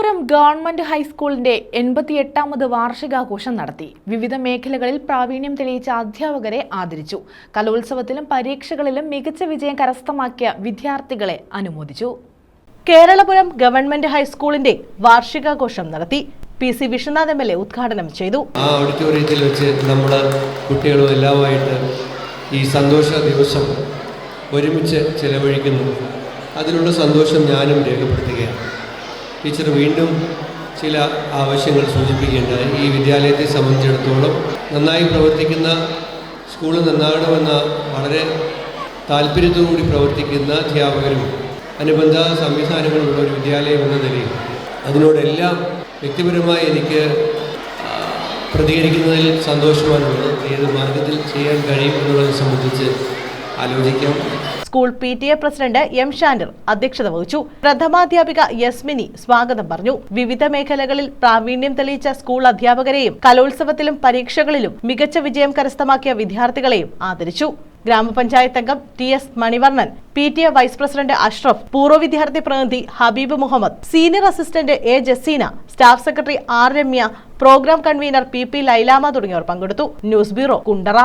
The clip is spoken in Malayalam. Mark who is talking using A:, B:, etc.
A: കേരളപുരം ഗവൺമെന്റ് ഹൈസ്കൂളിന്റെ 88ാമത് വാർഷികാഘോഷം നടത്തി. വിവിധ മേഖലകളിൽ പ്രാവീണ്യം തെളിയിച്ച അധ്യാപകരെ ആദരിച്ചു. കലോത്സവത്തിലും പരീക്ഷകളിലും മികച്ച വിജയം കരസ്ഥമാക്കിയ വിദ്യാർത്ഥികളെ അനുമോദിച്ചു. കേരളപുരം ഗവൺമെന്റ് ഹൈസ്കൂളിന്റെ വാർഷികാഘോഷം നടത്തി. PC വിശ്വനാഥ് MLA ഉദ്ഘാടനം ചെയ്തു.
B: ആ ഓഡിറ്റോറിയത്തിൽ വെച്ച് നമ്മുടെ കുട്ടികളും എല്ലാമായിട്ട് ഈ സന്തോഷ ദിവസം ഒരുമിച്ച് ചെലവഴിക്കുന്നു. അതിനുള്ള സന്തോഷം ഞാനും രേഖപ്പെടുത്തുകയാണ്. ടീച്ചർ വീണ്ടും ചില ആവശ്യങ്ങൾ സൂചിപ്പിക്കുകയുണ്ടായി. ഈ വിദ്യാലയത്തെ സംബന്ധിച്ചിടത്തോളം നന്നായി പ്രവർത്തിക്കുന്ന സ്കൂൾ നന്നാകണമെന്ന വളരെ താല്പര്യത്തോടുകൂടി പ്രവർത്തിക്കുന്ന അധ്യാപകരും അനുബന്ധ സംവിധാനങ്ങളുള്ള ഒരു വിദ്യാലയം എന്ന നിലയിൽ അതിനോടെല്ലാം വ്യക്തിപരമായി എനിക്ക് പ്രതികരിക്കുന്നതിൽ സന്തോഷമാണുള്ളത്. ഏത് മാർഗത്തിൽ ചെയ്യാൻ കഴിയും എന്നുള്ളത് സംബന്ധിച്ച് ആലോചിക്കാം.
A: School PTA president M. ഷാൻഡർ അധ്യക്ഷത വഹിച്ചു. പ്രഥമാധ്യാപിക യസ്മിനി സ്വാഗതം പറഞ്ഞു. വിവിധ മേഖലകളിൽ പ്രാവീണ്യം തെളിയിച്ച സ്കൂൾ അധ്യാപകരെയും കലോത്സവത്തിലും പരീക്ഷകളിലും മികച്ച വിജയം കരസ്ഥമാക്കിയ വിദ്യാർത്ഥികളെയും ആദരിച്ചു. ഗ്രാമപഞ്ചായത്ത് അംഗം TS Manivarnan, PTA vice president Ashraf, പൂർവ്വ വിദ്യാർത്ഥി പ്രതിനിധി Habeeb Muhammad, senior assistant A. Jaseena, staff secretary R. Ramya, programme convener PP Lailama തുടങ്ങിയവർ പങ്കെടുത്തു. News bureau, Kundara.